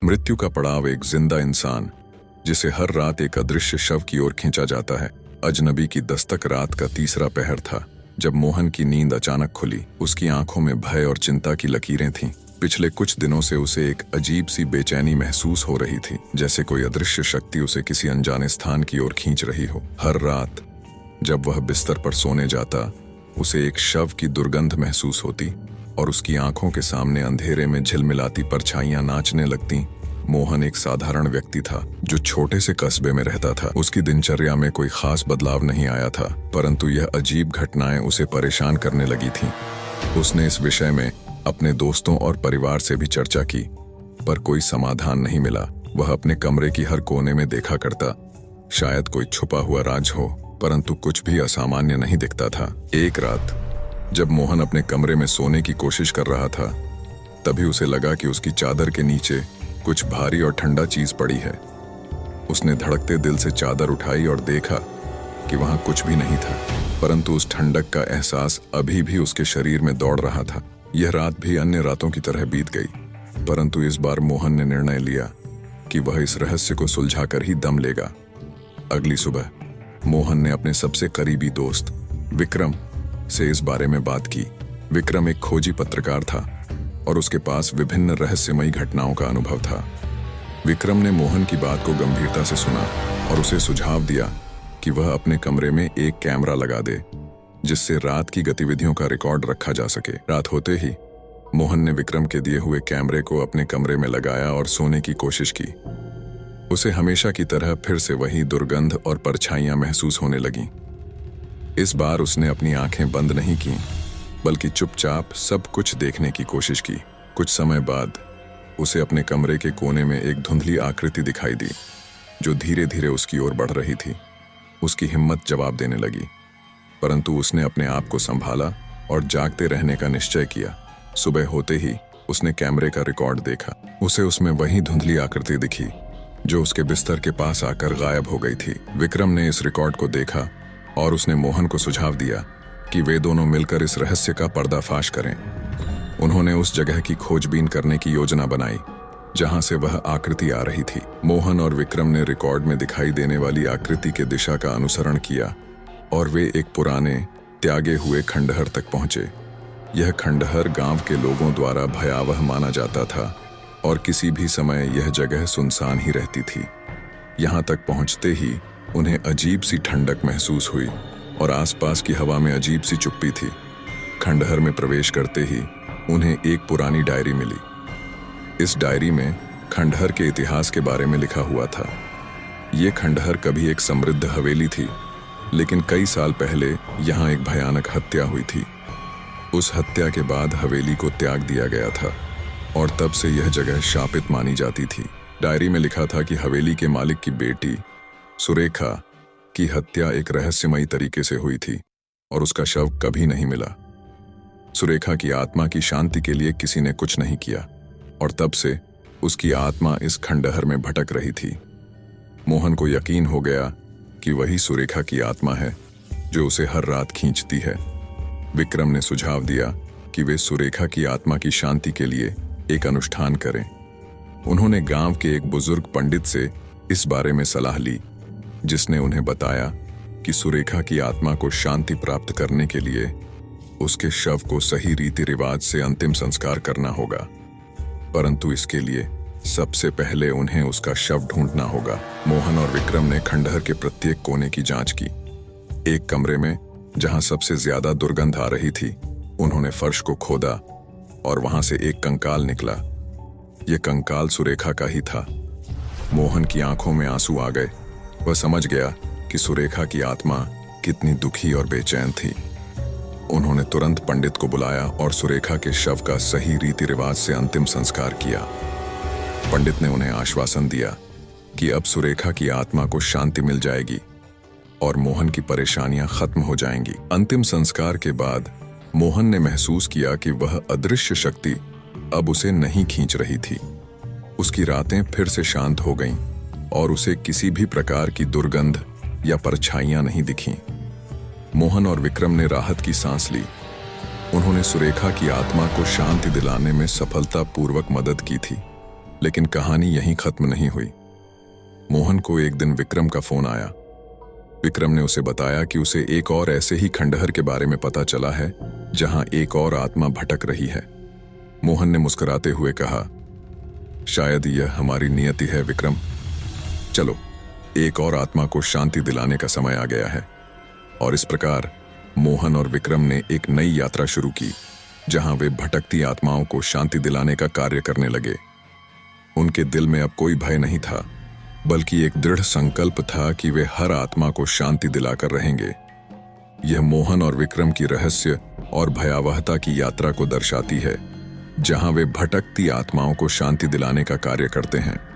मृत्यु का पड़ाव एक जिंदा इंसान जिसे हर रात एक अदृश्य शव की ओर खींचा जाता है। अजनबी की दस्तक रात का तीसरा पहर था जब मोहन की नींद अचानक खुली। उसकी आंखों में भय और चिंता की लकीरें थीं। पिछले कुछ दिनों से उसे एक अजीब सी बेचैनी महसूस हो रही थी, जैसे कोई अदृश्य शक्ति उसे किसी अनजाने स्थान की ओर खींच रही हो। हर रात जब वह बिस्तर पर सोने जाता, उसे एक शव की दुर्गंध महसूस होती और उसकी आंखों के सामने अंधेरे में झिलमिलाती परछाइयां नाचने लगती। मोहन एक साधारण व्यक्ति था जो छोटे से कस्बे में रहता था। उसकी दिनचर्या में कोई खास बदलाव नहीं आया था, परंतु यह अजीब घटनाएं उसे परेशान करने लगी थीं। उसने इस विषय में अपने दोस्तों और परिवार से भी चर्चा की, पर कोई समाधान नहीं मिला। वह अपने कमरे की हर कोने में देखा करता, शायद कोई छुपा हुआ राज हो, परंतु कुछ भी असामान्य नहीं दिखता था। एक रात जब मोहन अपने कमरे में सोने की कोशिश कर रहा था, तभी उसे लगा कि उसकी चादर के नीचे कुछ भारी और ठंडा चीज पड़ी है। उसने धड़कते दिल से चादर उठाई और देखा कि वहां कुछ भी नहीं था, परंतु उस ठंडक का एहसास अभी भी उसके शरीर में दौड़ रहा था। यह रात भी अन्य रातों की तरह बीत गई, परंतु इस बार मोहन ने निर्णय लिया कि वह इस रहस्य को सुलझाकर ही दम लेगा। अगली सुबह मोहन ने अपने सबसे करीबी दोस्त विक्रम से इस बारे में बात की। विक्रम एक खोजी पत्रकार था और उसके पास विभिन्न रहस्यमयी घटनाओं का अनुभव था। विक्रम ने मोहन की बात को गंभीरता से सुना और उसे सुझाव दिया कि वह अपने कमरे में एक कैमरा लगा दे, जिससे रात की गतिविधियों का रिकॉर्ड रखा जा सके। रात होते ही मोहन ने विक्रम के दिए हुए कैमरे को अपने कमरे में लगाया और सोने की कोशिश की। उसे हमेशा की तरह फिर से वही दुर्गंध और परछाइयां महसूस होने लगीं। इस बार उसने अपनी आंखें बंद नहीं की, बल्कि चुपचाप सब कुछ देखने की कोशिश की। कुछ समय बाद उसे अपने कमरे के कोने में एक धुंधली आकृति दिखाई दी, जो धीरे धीरे उसकी ओर बढ़ रही थी। उसकी हिम्मत जवाब देने लगी, परंतु उसने अपने आप को संभाला और जागते रहने का निश्चय किया। सुबह होते ही उसने कैमरे का रिकॉर्ड देखा। उसे उसमें वही धुंधली आकृति दिखी जो उसके बिस्तर के पास आकर गायब हो गई थी। विक्रम ने इस रिकॉर्ड को देखा और उसने मोहन को सुझाव दिया कि वे दोनों मिलकर इस रहस्य का पर्दाफाश करें। उन्होंने उस जगह की खोजबीन करने की योजना बनाई जहां से वह आकृति आ रही थी। मोहन और विक्रम ने रिकॉर्ड में दिखाई देने वाली आकृति के दिशा का अनुसरण किया और वे एक पुराने त्यागे हुए खंडहर तक पहुंचे। यह खंडहर गांव के लोगों द्वारा भयावह माना जाता था और किसी भी समय यह जगह सुनसान ही रहती थी। यहां तक पहुंचते ही उन्हें अजीब सी ठंडक महसूस हुई और आसपास की हवा में अजीब सी चुप्पी थी। खंडहर में प्रवेश करते ही उन्हें एक पुरानी डायरी मिली। इस डायरी में खंडहर के इतिहास के बारे में लिखा हुआ था। ये खंडहर कभी एक समृद्ध हवेली थी, लेकिन कई साल पहले यहाँ एक भयानक हत्या हुई थी। उस हत्या के बाद हवेली को त्याग दिया गया था और तब से यह जगह शापित मानी जाती थी। डायरी में लिखा था कि हवेली के मालिक की बेटी सुरेखा की हत्या एक रहस्यमयी तरीके से हुई थी और उसका शव कभी नहीं मिला। सुरेखा की आत्मा की शांति के लिए किसी ने कुछ नहीं किया और तब से उसकी आत्मा इस खंडहर में भटक रही थी। मोहन को यकीन हो गया कि वही सुरेखा की आत्मा है जो उसे हर रात खींचती है। विक्रम ने सुझाव दिया कि वे सुरेखा की आत्मा की शांति के लिए एक अनुष्ठान करें। उन्होंने गांव के एक बुजुर्ग पंडित से इस बारे में सलाह ली, जिसने उन्हें बताया कि सुरेखा की आत्मा को शांति प्राप्त करने के लिए उसके शव को सही रीति रिवाज से अंतिम संस्कार करना होगा, परंतु इसके लिए सबसे पहले उन्हें उसका शव ढूंढना होगा। मोहन और विक्रम ने खंडहर के प्रत्येक कोने की जांच की। एक कमरे में जहां सबसे ज्यादा दुर्गंध आ रही थी, उन्होंने फर्श को खोदा और वहां से एक कंकाल निकला। यह कंकाल सुरेखा का ही था। मोहन की आंखों में आंसू आ गए। वह समझ गया कि सुरेखा की आत्मा कितनी दुखी और बेचैन थी। उन्होंने तुरंत पंडित को बुलाया और सुरेखा के शव का सही रीति रिवाज से अंतिम संस्कार किया। पंडित ने उन्हें आश्वासन दिया कि अब सुरेखा की आत्मा को शांति मिल जाएगी और मोहन की परेशानियां खत्म हो जाएंगी। अंतिम संस्कार के बाद मोहन ने महसूस किया कि वह अदृश्य शक्ति अब उसे नहीं खींच रही थी। उसकी रातें फिर से शांत हो गईं और उसे किसी भी प्रकार की दुर्गंध या परछाइयां नहीं दिखीं। मोहन और विक्रम ने राहत की सांस ली। उन्होंने सुरेखा की आत्मा को शांति दिलाने में सफलतापूर्वक मदद की थी। लेकिन कहानी यहीं खत्म नहीं हुई। मोहन को एक दिन विक्रम का फोन आया। विक्रम ने उसे बताया कि उसे एक और ऐसे ही खंडहर के बारे में पता चला है जहां एक और आत्मा भटक रही है। मोहन ने मुस्कुराते हुए कहा, शायद यह हमारी नियति है विक्रम। चलो, एक और आत्मा को शांति दिलाने का समय आ गया है। और इस प्रकार मोहन और विक्रम ने एक नई यात्रा शुरू की, जहां वे भटकती आत्माओं को शांति दिलाने का कार्य करने लगे। उनके दिल में अब कोई भय नहीं था, बल्कि एक दृढ़ संकल्प था कि वे हर आत्मा को शांति दिलाकर रहेंगे। यह मोहन और विक्रम की रहस्य और भयावहता की यात्रा को दर्शाती है, जहां वे भटकती आत्माओं को शांति दिलाने का कार्य करते हैं।